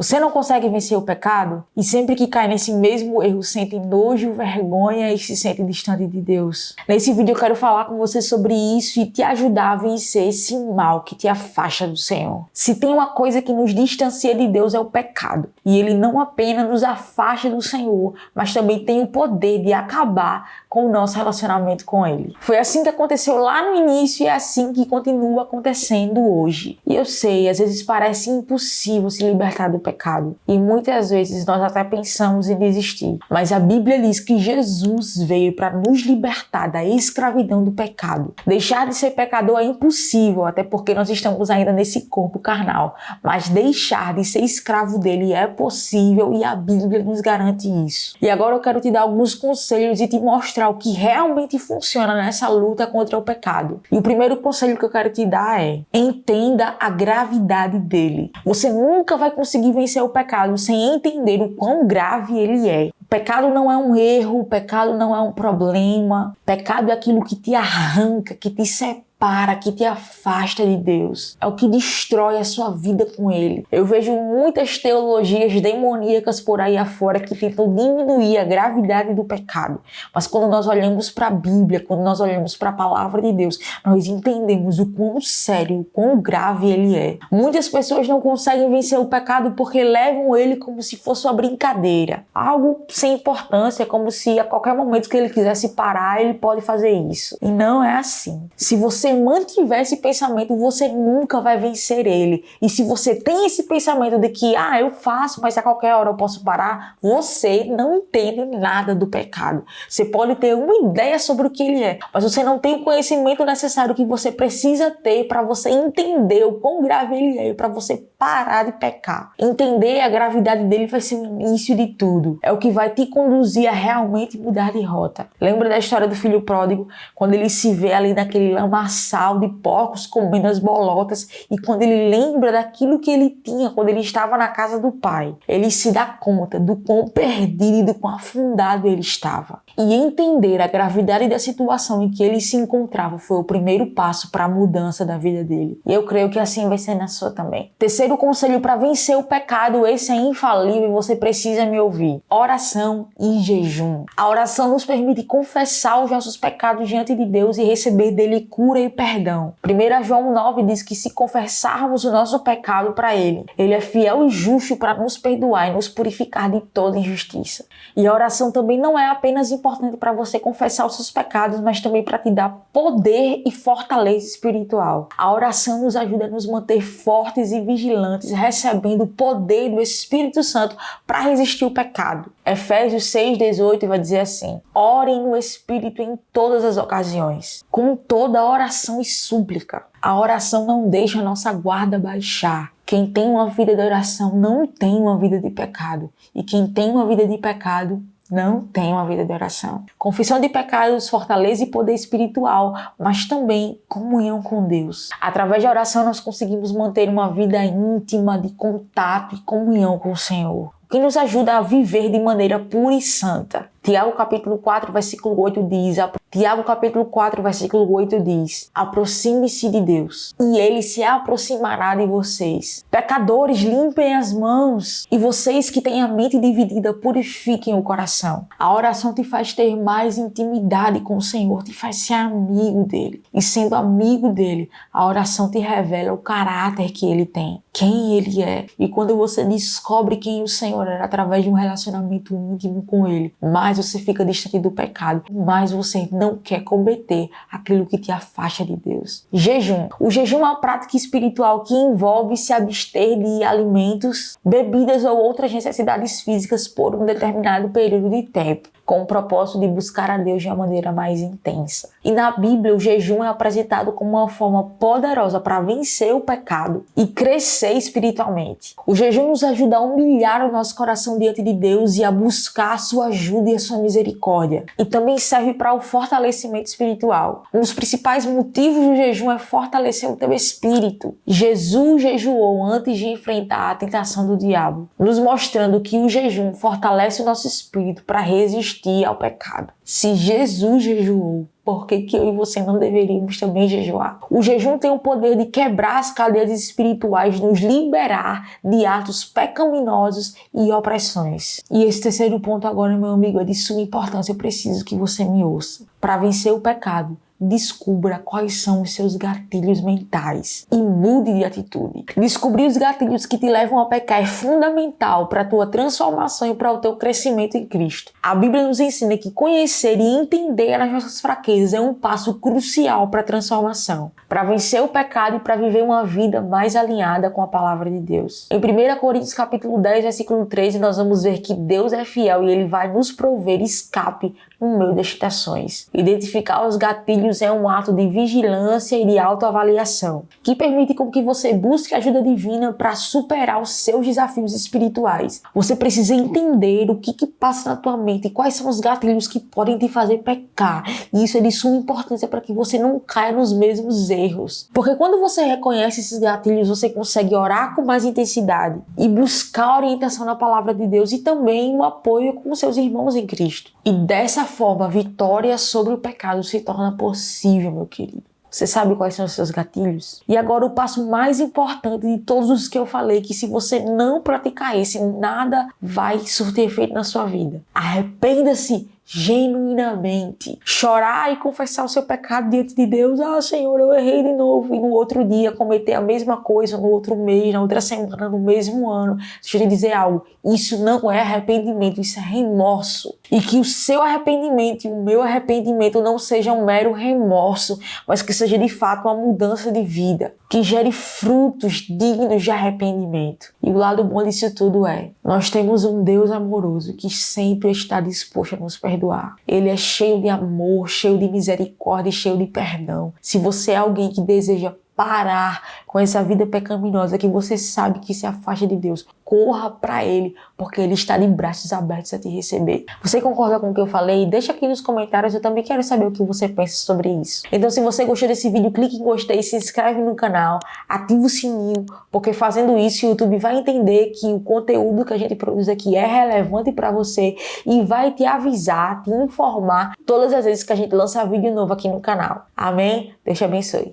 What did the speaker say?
Você não consegue vencer o pecado e sempre que cai nesse mesmo erro sente nojo, vergonha e se sente distante de Deus. Nesse vídeo eu quero falar com você sobre isso e te ajudar a vencer esse mal que te afasta do Senhor. Se tem uma coisa que nos distancia de Deus é o pecado. E ele não apenas nos afasta do Senhor, mas também tem o poder de acabar com o nosso relacionamento com Ele. Foi assim que aconteceu lá no início e é assim que continua acontecendo hoje. E eu sei, às vezes parece impossível se libertar do pecado. E muitas vezes nós até pensamos em desistir. Mas a Bíblia diz que Jesus veio para nos libertar da escravidão do pecado. Deixar de ser pecador é impossível, até porque nós estamos ainda nesse corpo carnal. Mas deixar de ser escravo dele é possível e a Bíblia nos garante isso. E agora eu quero te dar alguns conselhos e te mostrar o que realmente funciona nessa luta contra o pecado. E o primeiro conselho que eu quero te dar é: entenda a gravidade dele. Você nunca vai conseguir vencer o pecado sem entender o quão grave ele é. O pecado não é um erro, o pecado não é um problema. O pecado é aquilo que te arranca, que te separa, que te afasta de Deus. É o que destrói a sua vida com Ele. Eu vejo muitas teologias demoníacas por aí afora que tentam diminuir a gravidade do pecado. Mas quando nós olhamos para a Bíblia, quando nós olhamos para a palavra de Deus, nós entendemos o quão sério, o quão grave ele é. Muitas pessoas não conseguem vencer o pecado porque levam ele como se fosse uma brincadeira. Algo sem importância, como se a qualquer momento que ele quisesse parar, ele pode fazer isso. E não é assim. Se você mantiver esse pensamento, você nunca vai vencer ele. E se você tem esse pensamento de que, eu faço, mas a qualquer hora eu posso parar, você não entende nada do pecado. Você pode ter uma ideia sobre o que ele é, mas você não tem o conhecimento necessário que você precisa ter para você entender o quão grave ele é e para você parar de pecar. Entender a gravidade dele vai ser o início de tudo. É o que vai te conduzir a realmente mudar de rota. Lembra da história do filho pródigo? Quando ele se vê ali naquele lamaçal de porcos comendo as bolotas e quando ele lembra daquilo que ele tinha quando ele estava na casa do pai, ele se dá conta do quão perdido e do quão afundado ele estava. E entender a gravidade da situação em que ele se encontrava foi o primeiro passo para a mudança da vida dele. E eu creio que assim vai ser na sua também. Terceiro conselho para vencer o pecado, esse é infalível e você precisa me ouvir: oração e jejum. A oração nos permite confessar os nossos pecados diante de Deus e receber dele cura e perdão. 1 João 9 diz que se confessarmos o nosso pecado para ele é fiel e justo para nos perdoar e nos purificar de toda injustiça. E a oração também não é apenas importante para você confessar os seus pecados, mas também para te dar poder e fortaleza espiritual. A oração nos ajuda a nos manter fortes e vigilantes, recebendo o poder do Espírito Santo para resistir o pecado. Efésios 6,18 vai dizer assim: orem no Espírito em todas as ocasiões, com toda oração e súplica. A oração não deixa a nossa guarda baixar. Quem tem uma vida de oração não tem uma vida de pecado. E quem tem uma vida de pecado não tem uma vida de oração. Confissão de pecados, fortaleza e poder espiritual, mas também comunhão com Deus. Através da oração nós conseguimos manter uma vida íntima de contato e comunhão com o Senhor, que nos ajuda a viver de maneira pura e santa. Tiago capítulo 4, versículo 8 diz: aproxime-se de Deus, e Ele se aproximará de vocês. Pecadores, limpem as mãos, e vocês que têm a mente dividida, purifiquem o coração. A oração te faz ter mais intimidade com o Senhor, te faz ser amigo dEle. E sendo amigo dEle, a oração te revela o caráter que Ele tem, quem Ele é. E quando você descobre quem o Senhor é através de um relacionamento íntimo com Ele, mais você fica distante do pecado, mais você não quer cometer aquilo que te afasta de Deus. Jejum. O jejum é uma prática espiritual que envolve se abster de alimentos, bebidas ou outras necessidades físicas por um determinado período de tempo, com o propósito de buscar a Deus de uma maneira mais intensa. E na Bíblia, o jejum é apresentado como uma forma poderosa para vencer o pecado e crescer espiritualmente. O jejum nos ajuda a humilhar o nosso coração diante de Deus e a buscar a sua ajuda e a sua misericórdia. E também serve para o fortalecimento espiritual. Um dos principais motivos do jejum é fortalecer o teu espírito. Jesus jejuou antes de enfrentar a tentação do diabo, nos mostrando que o jejum fortalece o nosso espírito para resistir resistir ao pecado. Se Jesus jejuou, por que eu e você não deveríamos também jejuar? O jejum tem o poder de quebrar as cadeias espirituais, nos liberar de atos pecaminosos e opressões. E esse terceiro ponto agora, meu amigo, é de suma importância. Eu preciso que você me ouça. Para vencer o pecado, descubra quais são os seus gatilhos mentais e mude de atitude. Descobrir os gatilhos que te levam a pecar é fundamental para a tua transformação e para o teu crescimento em Cristo. A Bíblia nos ensina que conhecer e entender as nossas fraquezas é um passo crucial para a transformação, para vencer o pecado e para viver uma vida mais alinhada com a palavra de Deus. Em 1 Coríntios capítulo 10, versículo 13, nós vamos ver que Deus é fiel e Ele vai nos prover escape no meio das tentações. Identificar os gatilhos é um ato de vigilância e de autoavaliação, que permite com que você busque ajuda divina para superar os seus desafios espirituais. Você precisa entender o que passa na tua mente e quais são os gatilhos que podem te fazer pecar. E isso é de suma importância para que você não caia nos mesmos erros. Porque quando você reconhece esses gatilhos, você consegue orar com mais intensidade e buscar orientação na palavra de Deus e também um apoio com seus irmãos em Cristo. E dessa forma, a vitória sobre o pecado se torna possível, meu querido. Você sabe quais são os seus gatilhos? E agora o passo mais importante de todos os que eu falei, que se você não praticar esse, nada vai surtir efeito na sua vida. Arrependa-se genuinamente. Chorar e confessar o seu pecado diante de Deus. Ah, Senhor, eu errei de novo. E no outro dia cometer a mesma coisa, no outro mês, na outra semana, no mesmo ano. Deixa eu lhe dizer algo. Isso não é arrependimento, isso é remorso. E que o seu arrependimento e o meu arrependimento não seja um mero remorso, mas que seja de fato uma mudança de vida, que gere frutos dignos de arrependimento. E o lado bom disso tudo é, nós temos um Deus amoroso que sempre está disposto a nos perdoar. Ele é cheio de amor, cheio de misericórdia, cheio de perdão. Se você é alguém que deseja parar com essa vida pecaminosa, que você sabe que se afasta de Deus, corra para Ele, porque Ele está de braços abertos a te receber. Você concorda com o que eu falei? Deixa aqui nos comentários, eu também quero saber o que você pensa sobre isso. Então, se você gostou desse vídeo, clique em gostei, se inscreve no canal, ativa o sininho, porque fazendo isso, o YouTube vai entender que o conteúdo que a gente produz aqui é relevante para você e vai te avisar, te informar todas as vezes que a gente lança vídeo novo aqui no canal. Amém? Deus te abençoe.